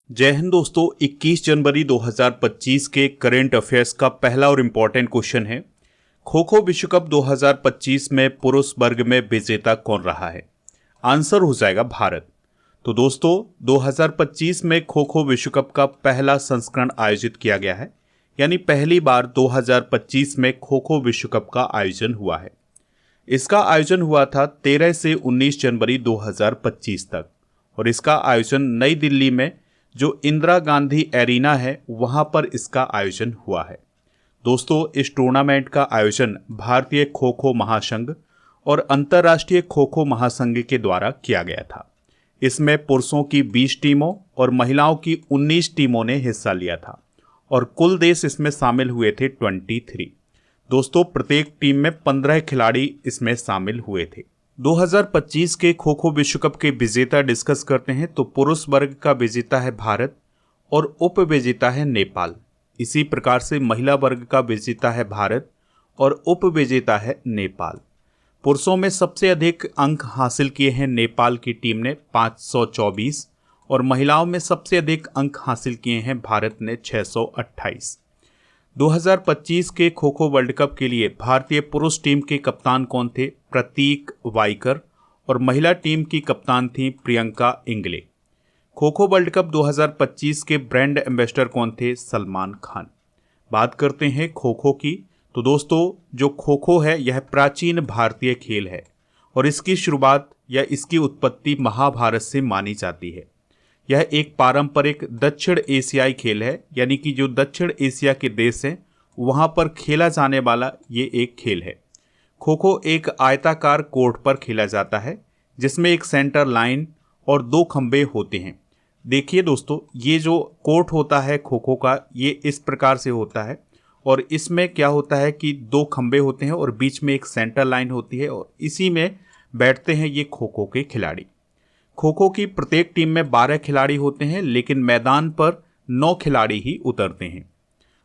जय हिंद दोस्तों। 21 जनवरी 2025 के करेंट अफेयर्स का पहला और इम्पॉर्टेंट क्वेश्चन है, खो खो विश्व कप 2025 में पुरुष वर्ग में विजेता कौन रहा है? आंसर हो जाएगा भारत। तो दोस्तों 2025 में खो खो विश्व कप का पहला संस्करण आयोजित किया गया है, यानी पहली बार 2025 में खो खो विश्व कप का आयोजन हुआ है। इसका आयोजन हुआ था 13 से 19 जनवरी 2025 तक और इसका आयोजन नई दिल्ली में जो इंदिरा गांधी एरिना है वहां पर इसका आयोजन हुआ है। दोस्तों इस टूर्नामेंट का आयोजन भारतीय खो खो महासंघ और अंतर्राष्ट्रीय खो खो महासंघ के द्वारा किया गया था। इसमें पुरुषों की 20 टीमों और महिलाओं की 19 टीमों ने हिस्सा लिया था और कुल देश इसमें शामिल हुए थे 23। दोस्तों प्रत्येक टीम में 15 खिलाड़ी इसमें शामिल हुए थे। 2025 के खो खो विश्व कप के विजेता डिस्कस करते हैं। तो पुरुष वर्ग का विजेता है भारत और उप विजेता है नेपाल। इसी प्रकार से महिला वर्ग का विजेता है भारत और उप विजेता है नेपाल। पुरुषों में सबसे अधिक अंक हासिल किए हैं नेपाल की टीम ने 524 और महिलाओं में सबसे अधिक अंक हासिल किए हैं भारत ने 628। 2025 के खो खो वर्ल्ड कप के लिए भारतीय पुरुष टीम के कप्तान कौन थे? प्रतीक वाइकर। और महिला टीम की कप्तान थी प्रियंका इंगले। खो खो वर्ल्ड कप 2025 के ब्रांड एम्बेसडर कौन थे? सलमान खान। बात करते हैं खो खो की। तो दोस्तों जो खो खो है यह प्राचीन भारतीय खेल है और इसकी शुरुआत या इसकी उत्पत्ति महाभारत से मानी जाती है। यह एक पारंपरिक दक्षिण एशियाई खेल है, यानी कि जो दक्षिण एशिया के देश हैं वहाँ पर खेला जाने वाला ये एक खेल है। खो खो एक आयताकार कोर्ट पर खेला जाता है जिसमें एक सेंटर लाइन और 2 खंबे होते हैं। देखिए दोस्तों ये जो कोर्ट होता है खो खो का ये इस प्रकार से होता है और इसमें क्या होता है कि 2 खंबे होते हैं और बीच में एक सेंटर लाइन होती है और इसी में बैठते हैं ये खो खो के खिलाड़ी। खो खो की प्रत्येक टीम में 12 खिलाड़ी होते हैं लेकिन मैदान पर 9 खिलाड़ी ही उतरते हैं।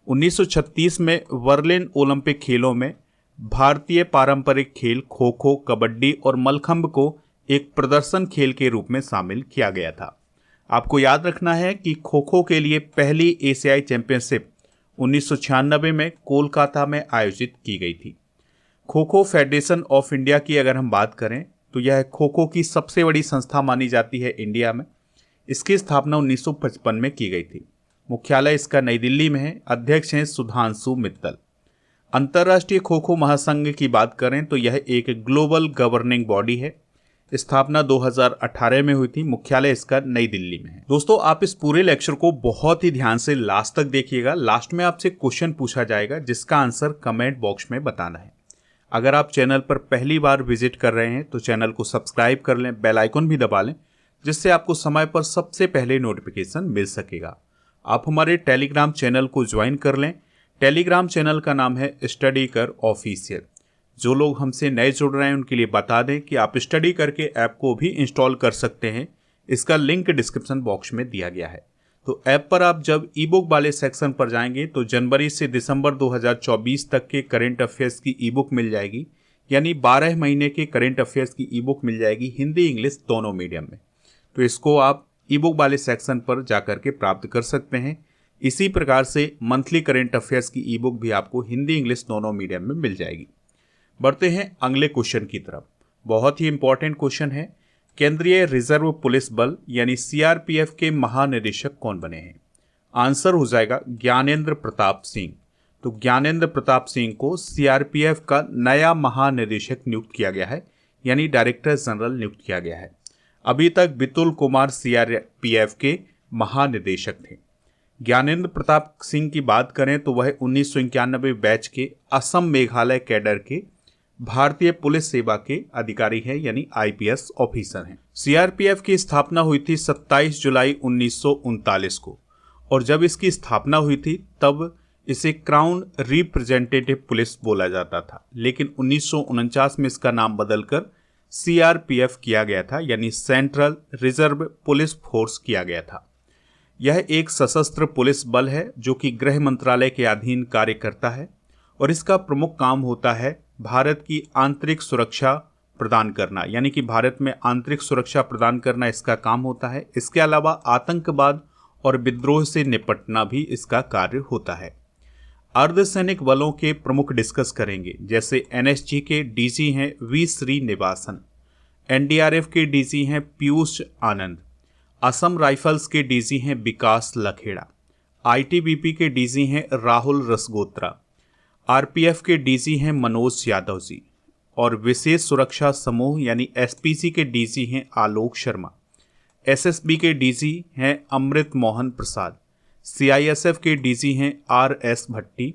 1936 में बर्लिन ओलंपिक खेलों में भारतीय पारंपरिक खेल खो खो, कबड्डी और मलखंब को एक प्रदर्शन खेल के रूप में शामिल किया गया था। आपको याद रखना है कि खो खो के लिए पहली एशियाई चैंपियनशिप 1996 में कोलकाता में आयोजित की गई थी। Kho kho federation of India की अगर हम बात करें तो यह खो खो की सबसे बड़ी संस्था मानी जाती है इंडिया में। इसकी स्थापना 1955 में की गई थी। मुख्यालय इसका नई दिल्ली में है। अध्यक्ष हैं सुधांशु मित्तल। अंतर्राष्ट्रीय खो खो महासंघ की बात करें तो यह एक ग्लोबल गवर्निंग बॉडी है। स्थापना 2018 में हुई थी। मुख्यालय इसका नई दिल्ली में है। दोस्तों आप इस पूरे लेक्चर को बहुत ही ध्यान से लास्ट तक देखिएगा। लास्ट में आपसे क्वेश्चन पूछा जाएगा जिसका आंसर कमेंट बॉक्स में बताना है। अगर आप चैनल पर पहली बार विजिट कर रहे हैं तो चैनल को सब्सक्राइब कर लें, बेल आइकन भी दबा लें जिससे आपको समय पर सबसे पहले नोटिफिकेशन मिल सकेगा। आप हमारे टेलीग्राम चैनल को ज्वाइन कर लें। टेलीग्राम चैनल का नाम है स्टडी कर ऑफिशियल। जो लोग हमसे नए जुड़ रहे हैं उनके लिए बता दें कि आप स्टडी करके ऐप को भी इंस्टॉल कर सकते हैं। इसका लिंक डिस्क्रिप्शन बॉक्स में दिया गया है। तो ऐप पर आप जब ई बुक वाले सेक्शन पर जाएंगे तो जनवरी से दिसंबर 2024 तक के करेंट अफेयर्स की ई बुक मिल जाएगी, यानी 12 महीने के करेंट अफेयर्स की ई बुक मिल जाएगी हिंदी इंग्लिश दोनों मीडियम में। तो इसको आप ई बुक वाले सेक्शन पर जाकर के प्राप्त कर सकते हैं। इसी प्रकार से मंथली करेंट अफेयर्स की ई बुक भी आपको हिंदी इंग्लिश दोनों मीडियम में मिल जाएगी। बढ़ते हैं अगले क्वेश्चन की तरफ। बहुत ही इंपॉर्टेंट क्वेश्चन है। केंद्रीय रिजर्व पुलिस बल यानी सीआरपीएफ के महानिदेशक कौन बने हैं? आंसर हो जाएगा ज्ञानेंद्र प्रताप सिंह। तो ज्ञानेंद्र प्रताप सिंह को सीआरपीएफ का नया महानिदेशक नियुक्त किया गया है, यानी डायरेक्टर जनरल नियुक्त किया गया है। अभी तक बितुल कुमार सीआरपीएफ के महानिदेशक थे। ज्ञानेंद्र प्रताप सिंह की बात करें तो वह 1991 बैच के असम मेघालय कैडर के भारतीय पुलिस सेवा के अधिकारी हैं, यानी आईपीएस ऑफिसर हैं। सीआरपीएफ की स्थापना हुई थी 27 जुलाई 1939 को और जब इसकी स्थापना हुई थी तब इसे क्राउन रिप्रेजेंटेटिव पुलिस बोला जाता था, लेकिन 1949 में इसका नाम बदलकर सीआरपीएफ किया गया था, यानी सेंट्रल रिजर्व पुलिस फोर्स किया गया था। यह एक सशस्त्र पुलिस बल है जो कि गृह मंत्रालय के अधीन कार्य करता है और इसका प्रमुख काम होता है भारत की आंतरिक सुरक्षा प्रदान करना, यानी कि भारत में आंतरिक सुरक्षा प्रदान करना इसका काम होता है। इसके अलावा आतंकवाद और विद्रोह से निपटना भी इसका कार्य होता है। अर्धसैनिक बलों के प्रमुख डिस्कस करेंगे, जैसे एनएसजी के डीजी हैं वी श्रीनिवासन, एनडीआरएफ के डीजी हैं पीयूष आनंद, असम राइफल्स के डीजी हैं विकास लखेड़ा, आईटीबीपी के डीजी हैं राहुल रसगोत्रा, आरपीएफ के डीजी हैं मनोज यादव जी, और विशेष सुरक्षा समूह यानी एसपीसी के डीजी हैं आलोक शर्मा, एसएसबी के डीजी हैं अमृत मोहन प्रसाद, सीआईएसएफ के डीजी हैं आरएस भट्टी,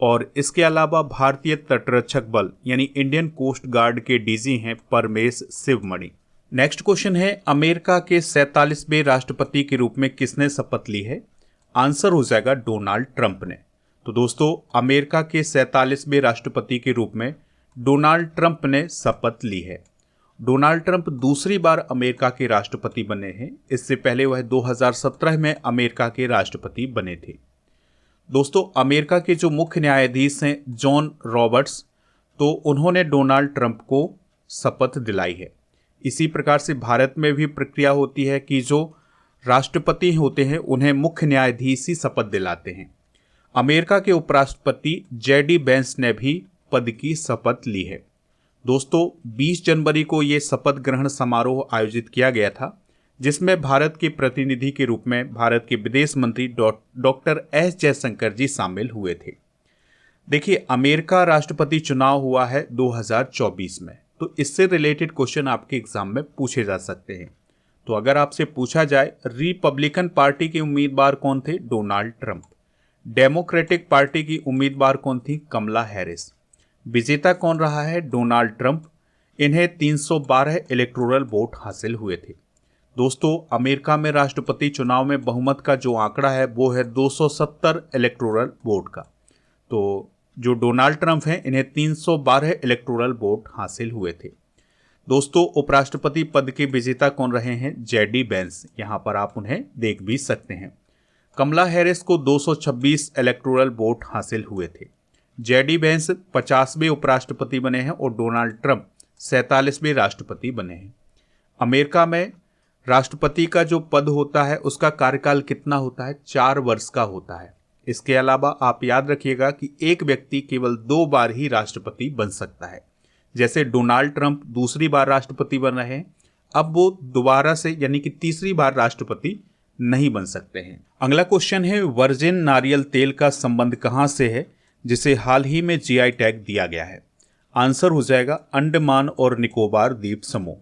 और इसके अलावा भारतीय तटरक्षक बल यानी इंडियन कोस्ट गार्ड के डीजी हैं परमेश शिवमणि। नेक्स्ट क्वेश्चन है, अमेरिका के 47वें राष्ट्रपति के रूप में किसने शपथ ली है? आंसर हो जाएगा डोनाल्ड ट्रंप ने। तो दोस्तों, अमेरिका के 47वें राष्ट्रपति के रूप में डोनाल्ड ट्रंप ने शपथ ली है। डोनाल्ड ट्रंप दूसरी बार अमेरिका के राष्ट्रपति बने हैं। इससे पहले वह 2017 में अमेरिका के राष्ट्रपति बने थे। दोस्तों, अमेरिका के जो मुख्य न्यायाधीश हैं जॉन रॉबर्ट्स, तो उन्होंने डोनाल्ड ट्रंप को शपथ दिलाई है। इसी प्रकार से भारत में भी प्रक्रिया होती है कि जो राष्ट्रपति होते हैं उन्हें मुख्य न्यायाधीश ही शपथ दिलाते हैं। अमेरिका के उपराष्ट्रपति जेडी वेंस ने भी पद की शपथ ली है। दोस्तों, 20 जनवरी को ये शपथ ग्रहण समारोह आयोजित किया गया था, जिसमें भारत के प्रतिनिधि के रूप में भारत के विदेश मंत्री डॉक्टर एस जयशंकर जी शामिल हुए थे। देखिए, अमेरिका राष्ट्रपति चुनाव हुआ है 2024 में, तो इससे रिलेटेड क्वेश्चन आपके एग्जाम में पूछे जा सकते हैं। तो अगर आपसे पूछा जाए रिपब्लिकन पार्टी के उम्मीदवार कौन थे? Donald Trump. डेमोक्रेटिक पार्टी की उम्मीदवार कौन थी? कमला हैरिस। विजेता कौन रहा है? Donald Trump. इन्हें 312 इलेक्टोरल वोट हासिल हुए थे। दोस्तों, अमेरिका में राष्ट्रपति चुनाव में बहुमत का जो आंकड़ा है वो है 270 इलेक्टोरल वोट का। तो जो डोनाल्ड ट्रंप हैं, इन्हें 312 इलेक्टोरल वोट हासिल हुए थे। दोस्तों, उपराष्ट्रपति पद के विजेता कौन रहे हैं? JD Vance. यहाँ पर आप उन्हें देख भी सकते हैं। कमला हैरिस को 226 इलेक्टोरल वोट हासिल हुए थे। जेडी वेंस 50वें उपराष्ट्रपति बने हैं और डोनाल्ड ट्रंप 47वें राष्ट्रपति बने हैं। अमेरिका में राष्ट्रपति का जो पद होता है उसका कार्यकाल कितना होता है? 4 वर्ष का होता है। इसके अलावा आप याद रखिएगा कि एक व्यक्ति केवल 2 बार ही राष्ट्रपति बन सकता है। जैसे डोनाल्ड ट्रंप दूसरी बार राष्ट्रपति बन रहे हैं, अब वो दोबारा से यानी कि तीसरी बार राष्ट्रपति नहीं बन सकते हैं। अगला क्वेश्चन है, वर्जिन नारियल तेल का संबंध कहां से है जिसे हाल ही में जीआई टैग दिया गया है? आंसर हो जाएगा अंडमान और निकोबार द्वीप समूह।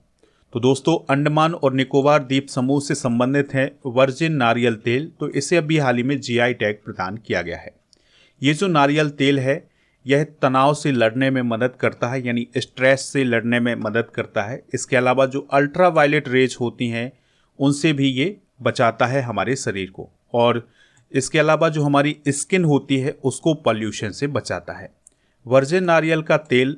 तो दोस्तों, अंडमान और निकोबार द्वीप समूह से संबंधित है वर्जिन नारियल तेल, तो इसे अभी हाल ही में जीआई टैग प्रदान किया गया है। ये जो नारियल तेल है यह तनाव से लड़ने में मदद करता है, यानी स्ट्रेस से लड़ने में मदद करता है। इसके अलावा जो अल्ट्रा वायलेट रेज होती हैं उनसे भी ये बचाता है हमारे शरीर को, और इसके अलावा जो हमारी स्किन होती है उसको पॉल्यूशन से बचाता है। वर्जिन नारियल का तेल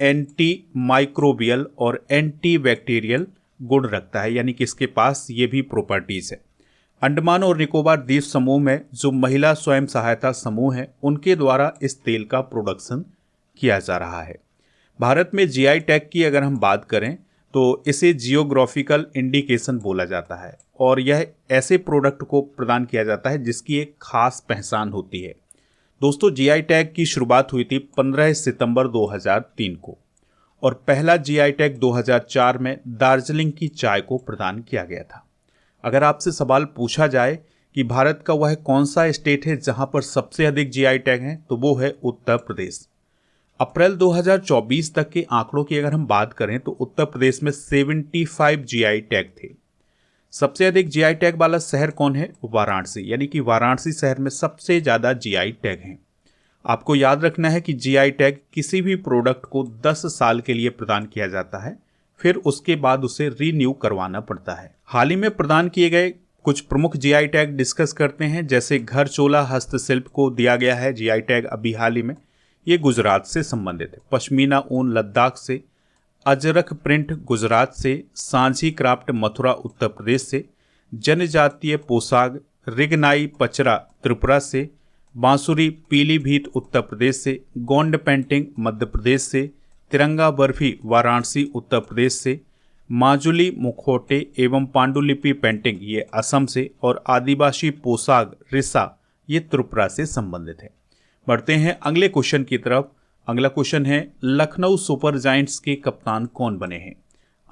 एंटी माइक्रोबियल और एंटी बैक्टीरियल गुण रखता है, यानी कि इसके पास ये भी प्रॉपर्टीज है। अंडमान और निकोबार द्वीप समूह में जो महिला स्वयं सहायता समूह है उनके द्वारा इस तेल का प्रोडक्शन किया जा रहा है। भारत में जीआई टैग की अगर हम बात करें तो इसे जियोग्राफिकल इंडिकेशन बोला जाता है, और यह ऐसे प्रोडक्ट को प्रदान किया जाता है जिसकी एक खास पहचान होती है। दोस्तों, जीआई टैग की शुरुआत हुई थी 15 सितंबर 2003 को, और पहला जीआई टैग 2004 में दार्जिलिंग की चाय को प्रदान किया गया था। अगर आपसे सवाल पूछा जाए कि भारत का वह कौन सा स्टेट है जहां पर सबसे अधिक जीआई टैग हैं, तो वो है उत्तर प्रदेश। अप्रैल 2024 तक के आंकड़ों की अगर हम बात करें तो उत्तर प्रदेश में 75 जीआई टैग थे। सबसे अधिक जीआई टैग वाला शहर कौन है? वाराणसी, यानी कि वाराणसी शहर में सबसे ज़्यादा जीआई टैग हैं। आपको याद रखना है कि जीआई टैग किसी भी प्रोडक्ट को 10 साल के लिए प्रदान किया जाता है, फिर उसके बाद उसे रीन्यू करवाना पड़ता है। हाल ही में प्रदान किए गए कुछ प्रमुख जीआई टैग डिस्कस करते हैं। जैसे घर चोला हस्तशिल्प को दिया गया है जीआई टैग अभी हाल ही में, ये गुजरात से संबंधित है। पश्मीना ऊन लद्दाख से, अजरक प्रिंट गुजरात से, सांझी क्राफ्ट मथुरा उत्तर प्रदेश से, जनजातीय पोशाक रिगनाई पचरा त्रिपुरा से, बांसुरी पीलीभीत उत्तर प्रदेश से, गोंड पेंटिंग मध्य प्रदेश से, तिरंगा बर्फी वाराणसी उत्तर प्रदेश से, माजुली मुखौटे एवं पांडुलिपि पेंटिंग ये असम से, और आदिवासी पोशाक रिसा ये त्रिपुरा से संबंधित है। बढ़ते हैं अगले क्वेश्चन की तरफ। अगला क्वेश्चन है लखनऊ सुपर जायंट्स के कप्तान कौन बने हैं?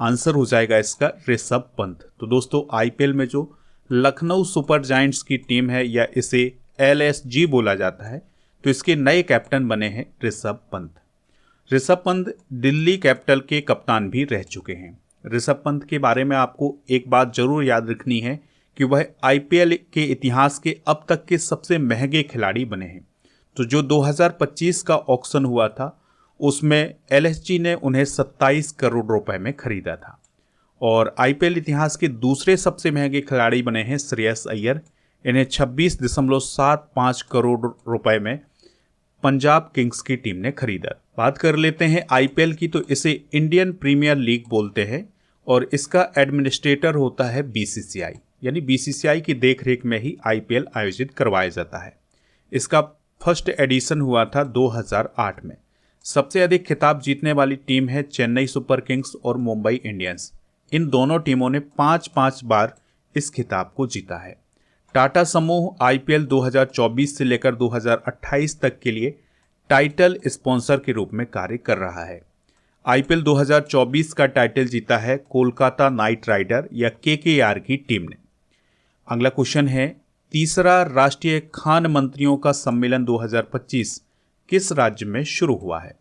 आंसर हो जाएगा इसका ऋषभ पंत। तो दोस्तों आईपीएल में जो लखनऊ सुपर जायंट्स की टीम है या इसे LSG बोला जाता है, तो इसके नए कैप्टन बने हैं ऋषभ पंत। ऋषभ पंत दिल्ली कैपिटल के कप्तान भी रह चुके हैं। ऋषभ पंत के बारे में आपको एक बात जरूर याद रखनी है कि वह आईपीएल के इतिहास के अब तक के सबसे महंगे खिलाड़ी बने हैं। तो जो 2025 का ऑक्शन हुआ था उसमें LSG ने उन्हें 27 करोड़ रुपए में खरीदा था। और आईपीएल इतिहास के दूसरे सबसे महंगे खिलाड़ी बने हैं श्रेयस अय्यर। इन्हें 26.75 करोड़ रुपए में पंजाब किंग्स की टीम ने खरीदा। बात कर लेते हैं आईपीएल की, तो इसे इंडियन प्रीमियर लीग बोलते हैं और इसका एडमिनिस्ट्रेटर होता है BCCI, यानी BCCI की देखरेख में ही आईपीएल आयोजित करवाया जाता है। इसका फर्स्ट एडिशन हुआ था 2008 में। सबसे अधिक खिताब जीतने वाली टीम है चेन्नई सुपर किंग्स और मुंबई इंडियंस। इन दोनों टीमों ने 5-5 बार इस खिताब को जीता है। टाटा समूह आईपीएल 2024 से लेकर 2028 तक के लिए टाइटल स्पॉन्सर के रूप में कार्य कर रहा है। आईपीएल 2024 का टाइटल जीता है कोलकाता नाइट राइडर या KKR की टीम ने। अगला क्वेश्चन है तीसरा राष्ट्रीय खान मंत्रियों का सम्मेलन 2025 किस राज्य में शुरू हुआ है?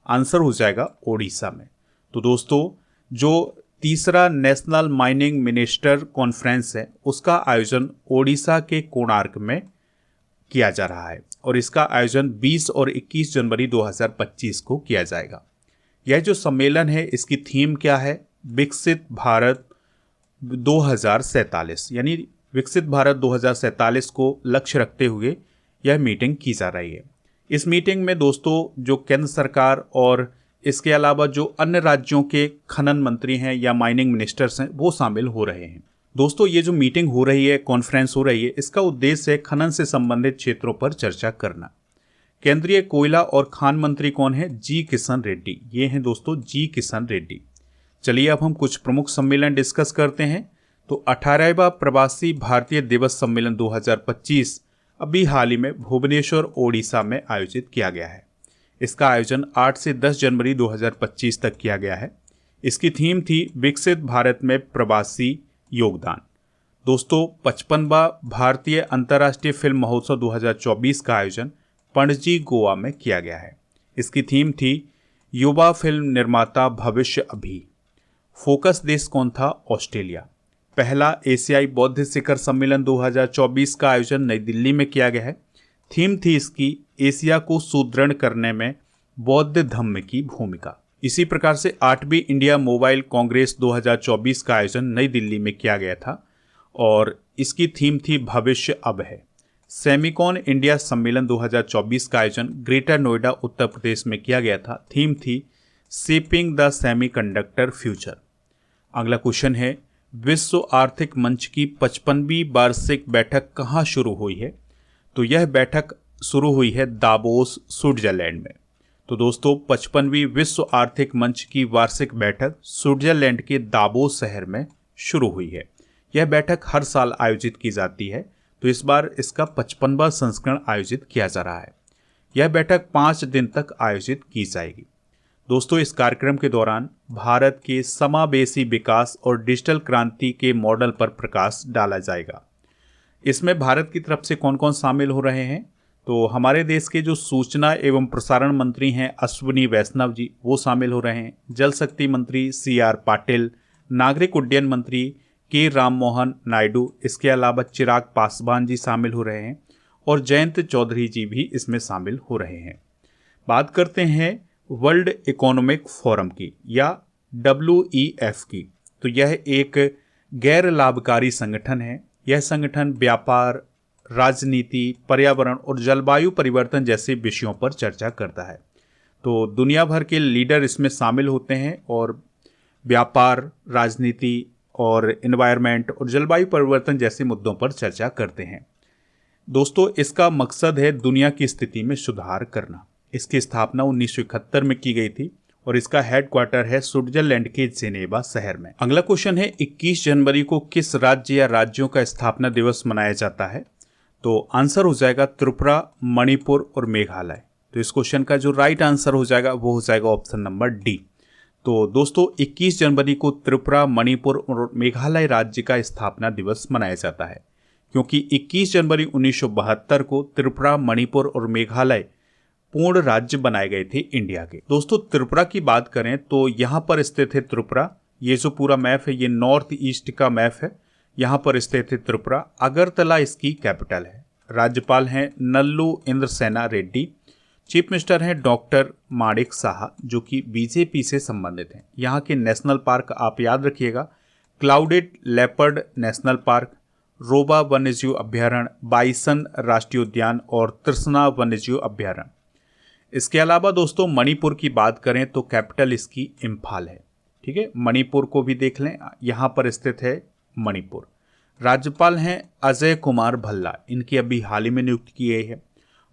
आंसर हो जाएगा ओडिशा में। तो दोस्तों जो तीसरा नेशनल माइनिंग मिनिस्टर कॉन्फ्रेंस है उसका आयोजन ओडिशा के कोणार्क में किया जा रहा है और इसका आयोजन 20 और 21 जनवरी 2025 को किया जाएगा। यह जो सम्मेलन है इसकी थीम क्या है? विकसित भारत 2047, यानी विकसित भारत 2047 को लक्ष्य रखते हुए यह मीटिंग की जा रही है। इस मीटिंग में दोस्तों जो केंद्र सरकार और इसके अलावा जो अन्य राज्यों के खनन मंत्री हैं या माइनिंग मिनिस्टर्स हैं वो शामिल हो रहे हैं। दोस्तों ये जो मीटिंग हो रही है, कॉन्फ्रेंस हो रही है, इसका उद्देश्य है खनन से संबंधित क्षेत्रों पर चर्चा करना। केंद्रीय कोयला और खान मंत्री कौन है? जी किशन रेड्डी। ये हैं दोस्तों जी किशन रेड्डी। चलिए अब हम कुछ प्रमुख सम्मेलन डिस्कस करते हैं। तो 18वां प्रवासी भारतीय दिवस सम्मेलन 2025 अभी हाल ही में भुवनेश्वर ओडिशा में आयोजित किया गया है। इसका आयोजन 8 से 10 जनवरी 2025 तक किया गया है। इसकी थीम थी विकसित भारत में प्रवासी योगदान। दोस्तों 55वां भारतीय अंतर्राष्ट्रीय फिल्म महोत्सव 2024 का आयोजन पणजी गोवा में किया गया है। इसकी थीम थी युवा फिल्म निर्माता भविष्य अभी। फोकस देश कौन था? ऑस्ट्रेलिया। पहला एशियाई बौद्ध शिखर सम्मेलन 2024 का आयोजन नई दिल्ली में किया गया है। थीम थी इसकी एशिया को सुदृढ़ करने में बौद्ध धम्म की भूमिका। इसी प्रकार से 8वीं इंडिया मोबाइल कांग्रेस 2024 का आयोजन नई दिल्ली में किया गया था और इसकी थीम थी भविष्य अब है। सेमिकॉन इंडिया सम्मेलन 2024 का आयोजन ग्रेटर नोएडा उत्तर प्रदेश में किया गया था। थीम थी शेपिंग द सेमीकंडक्टर फ्यूचर। अगला क्वेश्चन है विश्व आर्थिक मंच की 55वीं वार्षिक बैठक कहाँ शुरू हुई है? तो यह बैठक शुरू हुई है दावोस स्विट्जरलैंड में। तो दोस्तों 55वीं विश्व आर्थिक मंच की वार्षिक बैठक स्विट्जरलैंड के दावोस शहर में शुरू हुई है। यह बैठक हर साल आयोजित की जाती है, तो इस बार इसका 55वां संस्करण आयोजित किया जा रहा है। यह बैठक 5 दिन तक आयोजित की जाएगी। दोस्तों इस कार्यक्रम के दौरान भारत के समावेशी विकास और डिजिटल क्रांति के मॉडल पर प्रकाश डाला जाएगा। इसमें भारत की तरफ से कौन कौन शामिल हो रहे हैं? तो हमारे देश के जो सूचना एवं प्रसारण मंत्री हैं अश्विनी वैष्णव जी, वो शामिल हो रहे हैं। जल शक्ति मंत्री CR पाटिल, नागरिक उड्डयन मंत्री के राममोहन नायडू, इसके अलावा चिराग पासवान जी शामिल हो रहे हैं और जयंत चौधरी जी भी इसमें शामिल हो रहे हैं। बात करते हैं वर्ल्ड इकोनॉमिक फोरम की या WEF की। तो यह एक गैर लाभकारी संगठन है। यह संगठन व्यापार, राजनीति, पर्यावरण और जलवायु परिवर्तन जैसे विषयों पर चर्चा करता है। तो दुनिया भर के लीडर इसमें शामिल होते हैं और व्यापार, राजनीति और एनवायरनमेंट और जलवायु परिवर्तन जैसे मुद्दों पर चर्चा करते हैं। दोस्तों इसका मकसद है दुनिया की स्थिति में सुधार करना। इसकी स्थापना 1971 में की गई थी और इसका हेडक्वार्टर है स्विट्जरलैंड के जेनेवा शहर में। अगला क्वेश्चन है 21 जनवरी को किस राज्य या राज्यों का स्थापना दिवस मनाया जाता है? तो आंसर हो जाएगा त्रिपुरा, मणिपुर और मेघालय। तो इस क्वेश्चन का जो राइट आंसर हो जाएगा वो हो जाएगा ऑप्शन नंबर डी। तो दोस्तों 21 जनवरी को त्रिपुरा, मणिपुर और मेघालय राज्य का स्थापना दिवस मनाया जाता है, क्योंकि 21 जनवरी 1972 को त्रिपुरा, मणिपुर और मेघालय पूर्ण राज्य बनाए गए थे इंडिया के। दोस्तों त्रिपुरा की बात करें तो यहाँ पर स्थित है त्रिपुरा। ये जो पूरा मैप है ये नॉर्थ ईस्ट का मैप है, यहाँ पर स्थित है त्रिपुरा। अगरतला इसकी कैपिटल है। राज्यपाल हैं नल्लू इंद्रसेना रेड्डी। चीफ मिनिस्टर हैं डॉक्टर माणिक साहा, जो कि बीजेपी से संबंधित हैं। यहाँ के नेशनल पार्क आप याद रखिएगा, क्लाउडेड लेपर्ड नेशनल पार्क, रोबा वन्यजीव अभ्यारण्य, बाइसन राष्ट्रीय उद्यान और तृष्णा वन्यजीव अभ्यारण्य। इसके अलावा दोस्तों मणिपुर की बात करें तो कैपिटल इसकी इम्फाल है। ठीक है, मणिपुर को भी देख लें, यहाँ पर स्थित है मणिपुर। राज्यपाल हैं अजय कुमार भल्ला, इनकी अभी हाल ही में नियुक्ति की गई है।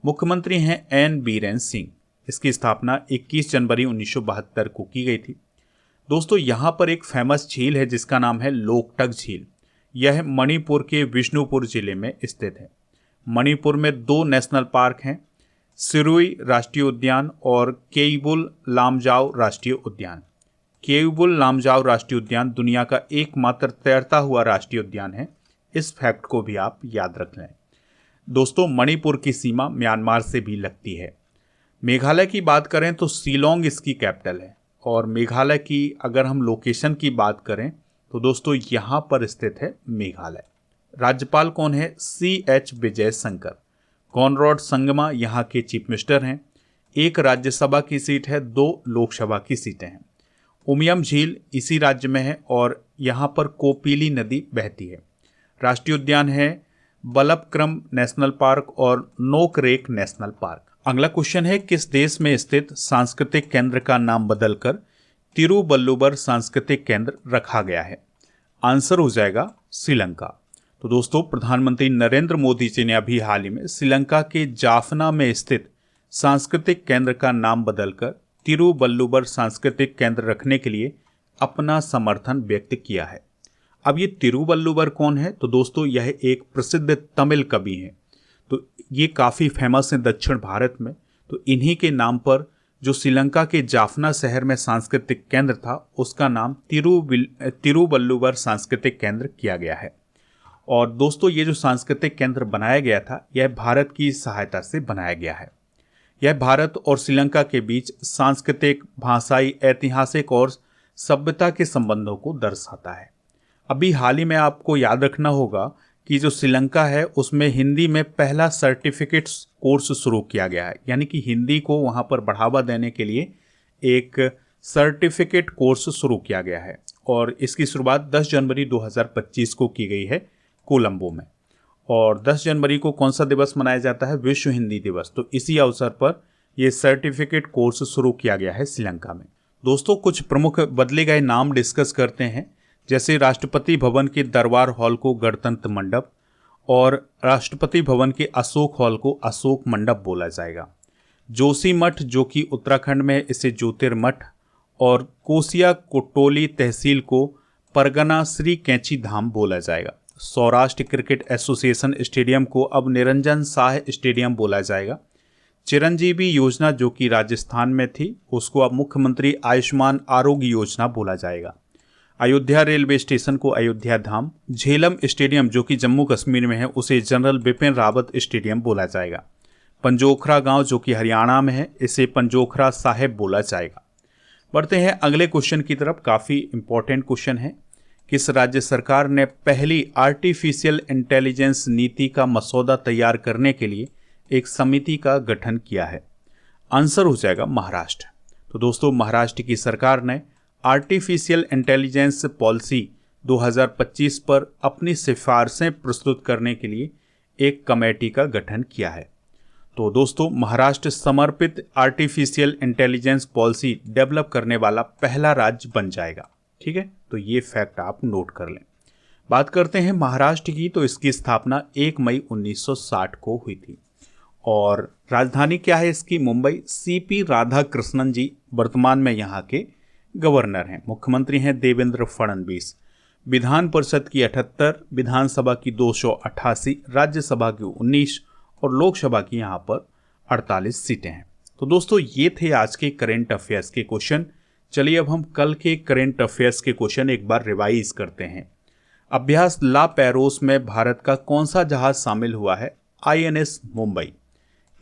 मुख्यमंत्री हैं एन बीरेन सिंह। इसकी स्थापना 21 जनवरी 1972 को की गई थी। दोस्तों यहाँ पर एक फेमस झील है जिसका नाम है लोकटक झील। यह मणिपुर के विष्णुपुर जिले में स्थित है। मणिपुर में 2 नेशनल पार्क हैं, सिरुई राष्ट्रीय उद्यान और केइबुल लामजाओ राष्ट्रीय उद्यान। केइबुल लामजाओ राष्ट्रीय उद्यान दुनिया का एकमात्र तैरता हुआ राष्ट्रीय उद्यान है। इस फैक्ट को भी आप याद रख लें। दोस्तों मणिपुर की सीमा म्यांमार से भी लगती है। मेघालय की बात करें तो शिलोंग इसकी कैपिटल है। और मेघालय की अगर हम लोकेशन की बात करें तो दोस्तों यहाँ पर स्थित है मेघालय। राज्यपाल कौन है? CH विजय शंकर। कॉनरॉड संगमा यहाँ के चीफ मिनिस्टर हैं। 1 राज्यसभा की सीट है, 2 लोकसभा की सीटें हैं। उमियम झील इसी राज्य में है और यहाँ पर कोपिली नदी बहती है। राष्ट्रीय उद्यान है बलपक्रम नेशनल पार्क और नोकरेक नेशनल पार्क। अगला क्वेश्चन है किस देश में स्थित सांस्कृतिक केंद्र का नाम बदलकर तिरुवल्लुवर सांस्कृतिक केंद्र रखा गया है? आंसर हो जाएगा श्रीलंका। तो दोस्तों प्रधानमंत्री नरेंद्र मोदी जी ने अभी हाल ही में श्रीलंका के जाफना में स्थित सांस्कृतिक केंद्र का नाम बदलकर तिरुवल्लुवर सांस्कृतिक केंद्र रखने के लिए अपना समर्थन व्यक्त किया है। अब ये तिरुवल्लुवर कौन है? तो दोस्तों यह एक प्रसिद्ध तमिल कवि हैं। तो ये काफ़ी फेमस है दक्षिण भारत में। तो इन्हीं के नाम पर जो श्रीलंका के जाफना शहर में सांस्कृतिक केंद्र था उसका नाम तिरुवल्लुवर सांस्कृतिक केंद्र किया गया है। और दोस्तों ये जो सांस्कृतिक केंद्र बनाया गया था यह भारत की सहायता से बनाया गया है। यह भारत और श्रीलंका के बीच सांस्कृतिक, भाषाई, ऐतिहासिक और सभ्यता के संबंधों को दर्शाता है। अभी हाल ही में आपको याद रखना होगा कि जो श्रीलंका है उसमें हिंदी में पहला सर्टिफिकेट कोर्स शुरू किया गया है, यानी कि हिंदी को वहाँ पर बढ़ावा देने के लिए एक सर्टिफिकेट कोर्स शुरू किया गया है। और इसकी शुरुआत 10 जनवरी 2025 को की गई है कोलंबो में। और 10 जनवरी को कौन सा दिवस मनाया जाता है? विश्व हिंदी दिवस। तो इसी अवसर पर यह सर्टिफिकेट कोर्स शुरू किया गया है श्रीलंका में। दोस्तों कुछ प्रमुख बदले गए नाम डिस्कस करते हैं, जैसे राष्ट्रपति भवन के दरबार हॉल को गणतंत्र मंडप और राष्ट्रपति भवन के अशोक हॉल को अशोक मंडप बोला जाएगा। जोशी मठ जो कि उत्तराखंड में इसे ज्योतिर्मठ और कोसिया कोटोली तहसील को परगना श्री कैंची धाम बोला जाएगा। सौराष्ट्र क्रिकेट एसोसिएशन स्टेडियम को अब निरंजन शाह स्टेडियम बोला जाएगा। चिरंजीवी योजना जो कि राजस्थान में थी उसको अब मुख्यमंत्री आयुष्मान आरोग्य योजना बोला जाएगा। अयोध्या रेलवे स्टेशन को अयोध्या धाम, झेलम स्टेडियम जो कि जम्मू कश्मीर में है उसे जनरल बिपिन रावत स्टेडियम बोला जाएगा। पंजोखरा गांव जो कि हरियाणा में है इसे पंजोखरा साहिब बोला जाएगा। बढ़ते हैं अगले क्वेश्चन की तरफ। काफ़ी इंपॉर्टेंट क्वेश्चन है। किस राज्य सरकार ने पहली आर्टिफिशियल इंटेलिजेंस नीति का मसौदा तैयार करने के लिए एक समिति का गठन किया है? आंसर हो जाएगा महाराष्ट्र। तो दोस्तों महाराष्ट्र की सरकार ने आर्टिफिशियल इंटेलिजेंस पॉलिसी 2025 पर अपनी सिफारिशें प्रस्तुत करने के लिए एक कमेटी का गठन किया है। तो दोस्तों महाराष्ट्र समर्पित आर्टिफिशियल इंटेलिजेंस पॉलिसी डेवलप करने वाला पहला राज्य बन जाएगा। ठीक है, तो ये फैक्ट आप नोट कर लें। बात करते हैं महाराष्ट्र की, तो इसकी स्थापना 1 मई 1960 को हुई थी और राजधानी क्या है इसकी? मुंबई। सीपी राधाकृष्णन जी वर्तमान में यहाँ के गवर्नर हैं। मुख्यमंत्री हैं देवेंद्र फडणवीस। विधान परिषद की 78, विधानसभा की 288, राज्यसभा की 19 और लोकसभा की यहाँ पर 48 सीटें हैं। तो दोस्तों ये थे आज के करेंट अफेयर्स के क्वेश्चन। चलिए अब हम कल के करेंट अफेयर्स के क्वेश्चन एक बार रिवाइज करते हैं। अभ्यास ला पैरोस में भारत का कौन सा जहाज शामिल हुआ है? INS मुंबई।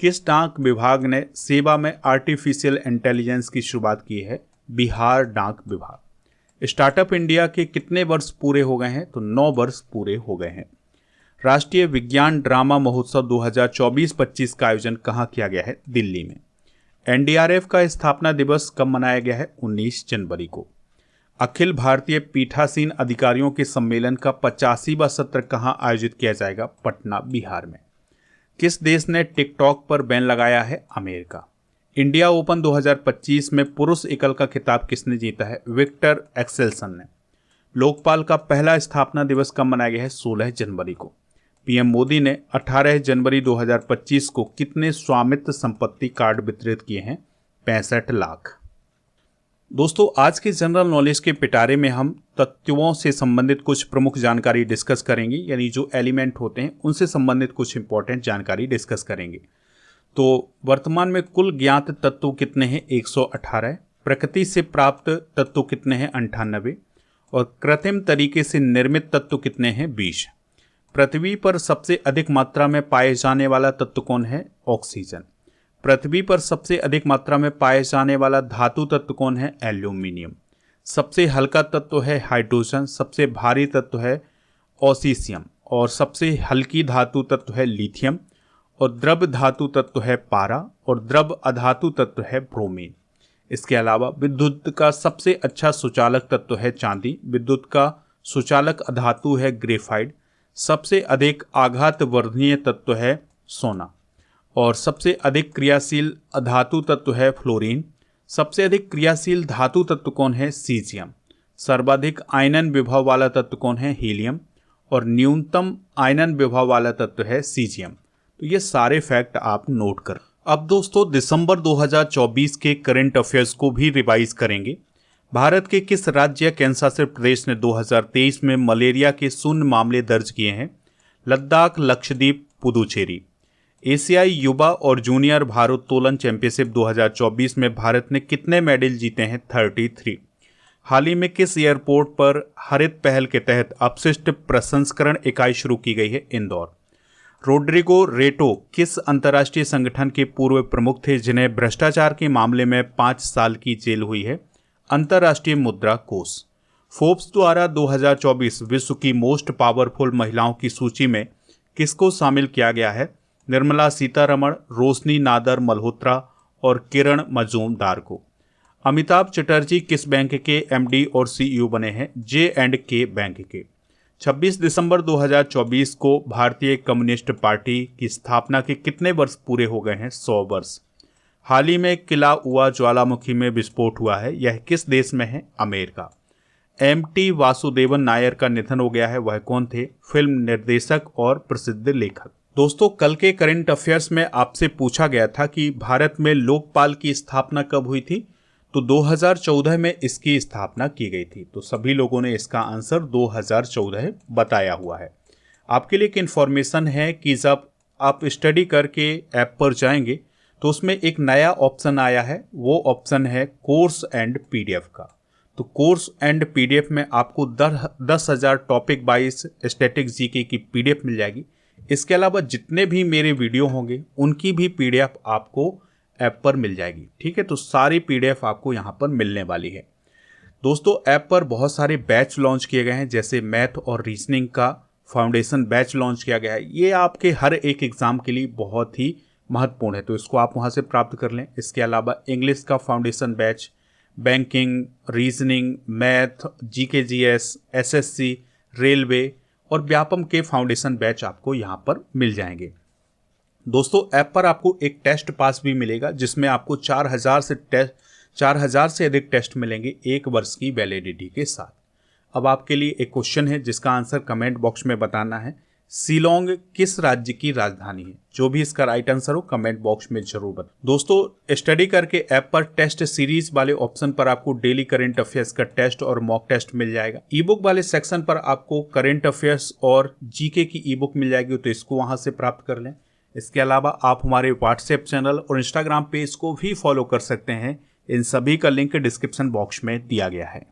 किस डाक विभाग ने सेवा में आर्टिफिशियल इंटेलिजेंस की शुरुआत की है? बिहार डाक विभाग। स्टार्टअप इंडिया के कितने वर्ष पूरे हो गए हैं? तो 9 वर्ष पूरे हो गए हैं। राष्ट्रीय विज्ञान ड्रामा महोत्सव 2024-25 का आयोजन कहाँ किया गया है? दिल्ली में। NDRF का स्थापना दिवस कब मनाया गया है? 19 जनवरी को। अखिल भारतीय पीठासीन अधिकारियों के सम्मेलन का 85वां सत्र कहाँ आयोजित किया जाएगा? पटना, बिहार में। किस देश ने टिकटॉक पर बैन लगाया है? अमेरिका। इंडिया ओपन 2025 में पुरुष एकल का खिताब किसने जीता है? विक्टर एक्सेल्सन ने। लोकपाल का पहला स्थापना दिवस कब मनाया गया है? 16 जनवरी को। PM मोदी ने 18 जनवरी 2025 को कितने स्वामित्व संपत्ति कार्ड वितरित किए हैं? 65 लाख। दोस्तों आज के जनरल नॉलेज के पिटारे में हम तत्वों से संबंधित कुछ प्रमुख जानकारी डिस्कस करेंगे, यानी जो एलिमेंट होते हैं उनसे संबंधित कुछ इंपॉर्टेंट जानकारी डिस्कस करेंगे। तो वर्तमान में कुल ज्ञात तत्व कितने हैं? 118। प्रकृति से प्राप्त तत्व कितने हैं? 98। और कृत्रिम तरीके से निर्मित तत्व कितने हैं? 20। पृथ्वी पर सबसे अधिक मात्रा में पाए जाने वाला तत्व कौन है? ऑक्सीजन। पृथ्वी पर सबसे अधिक मात्रा में पाए जाने वाला धातु तत्व कौन है? एल्यूमिनियम। सबसे हल्का तत्व है हाइड्रोजन। सबसे भारी तत्व है ऑसीसियम। और सबसे हल्की धातु तत्व है लिथियम। और द्रव धातु तत्व है पारा। और द्रव अधातु तत्व है ब्रोमीन। इसके अलावा विद्युत का सबसे अच्छा सुचालक तत्व है चांदी। विद्युत का सुचालक अधातु है ग्रेफाइट। सबसे अधिक आघात वर्धनीय तत्व है सोना। और सबसे अधिक क्रियाशील अधातु तत्व है फ्लोरीन। सबसे अधिक क्रियाशील धातु तत्व कौन है? सीजियम। सर्वाधिक आयनन विभव वाला तत्व कौन है? हीलियम। और न्यूनतम आयनन विभव वाला तत्व है सीजियम। तो ये सारे फैक्ट आप नोट कर। अब दोस्तों दिसंबर 2024 के करंट अफेयर्स को भी रिवाइज करेंगे। भारत के किस राज्य केंद्र शासित प्रदेश ने 2023 में मलेरिया के 0 मामले दर्ज किए हैं? लद्दाख, लक्षद्वीप, पुदुचेरी। एशियाई युवा और जूनियर भारोत्तोलन चैंपियनशिप 2024 में भारत ने कितने मेडल जीते हैं? 33। हाल ही में किस एयरपोर्ट पर हरित पहल के तहत अपशिष्ट प्रसंस्करण इकाई शुरू की गई है? इंदौर। रोड्रिगो रेटो किस अंतर्राष्ट्रीय संगठन के पूर्व प्रमुख थे जिन्हें भ्रष्टाचार के मामले में 5 साल की जेल हुई है? अंतर्राष्ट्रीय मुद्रा कोष। फोर्ब्स द्वारा 2024 विश्व की मोस्ट पावरफुल महिलाओं की सूची में किसको शामिल किया गया है? निर्मला सीतारमण, रोशनी नादर मल्होत्रा और किरण मजूमदार को। अमिताभ चटर्जी किस बैंक के MD और CEO बने हैं? J&K बैंक के। 26 दिसंबर 2024 को भारतीय कम्युनिस्ट पार्टी की स्थापना के कितने वर्ष पूरे हो गए हैं? 100 वर्ष। हाल ही में किलाउआ ज्वालामुखी में विस्फोट हुआ है, यह किस देश में है? अमेरिका। MT वासुदेवन नायर का निधन हो गया है, वह कौन थे? फिल्म निर्देशक और प्रसिद्ध लेखक। दोस्तों कल के करंट अफेयर्स में आपसे पूछा गया था कि भारत में लोकपाल की स्थापना कब हुई थी? तो 2014 में इसकी स्थापना की गई थी। तो सभी लोगों ने इसका आंसर 2014 बताया हुआ है। आपके लिए एक इन्फॉर्मेशन है कि जब आप स्टडी करके ऐप पर जाएंगे तो उसमें एक नया ऑप्शन आया है, वो ऑप्शन है कोर्स एंड PDF का। तो कोर्स एंड PDF में आपको 10,000 टॉपिक वाइज स्टैटिक GK की PDF मिल जाएगी। इसके अलावा जितने भी मेरे वीडियो होंगे उनकी भी PDF आपको ऐप पर मिल जाएगी। ठीक है, तो सारी PDF आपको यहाँ पर मिलने वाली है। दोस्तों ऐप पर बहुत सारे बैच लॉन्च किए गए हैं, जैसे मैथ और रीजनिंग का फाउंडेशन बैच लॉन्च किया गया है। ये आपके हर एक एग्जाम के लिए बहुत ही महत्वपूर्ण है, तो इसको आप वहाँ से प्राप्त कर लें। इसके अलावा इंग्लिश का foundation batch, banking, reasoning, math, GK GS, SSC, railway और व्यापम के फाउंडेशन बैच आपको यहाँ पर मिल जाएंगे। दोस्तों ऐप पर आपको एक टेस्ट पास भी मिलेगा जिसमें आपको 4000 से अधिक टेस्ट मिलेंगे 1 वर्ष की वैलिडिटी के साथ। अब आपके लिए एक क्वेश्चन है जिसका आंसर कमेंट बॉक्स में बताना है। शिलोंग किस राज्य की राजधानी है? जो भी इसका राइट आंसर हो कमेंट बॉक्स में जरूर बताएं। दोस्तों, स्टडी करके ऐप पर टेस्ट सीरीज वाले ऑप्शन पर आपको डेली करंट अफेयर्स का टेस्ट और मॉक टेस्ट मिल जाएगा। ई बुक वाले सेक्शन पर आपको करंट अफेयर्स और जीके की ई बुक मिल जाएगी, तो इसको वहां से प्राप्त कर लें। इसके अलावा आप हमारे व्हाट्सएप चैनल और इंस्टाग्राम पेज को भी फॉलो कर सकते हैं। इन सभी का लिंक डिस्क्रिप्शन बॉक्स में दिया गया है।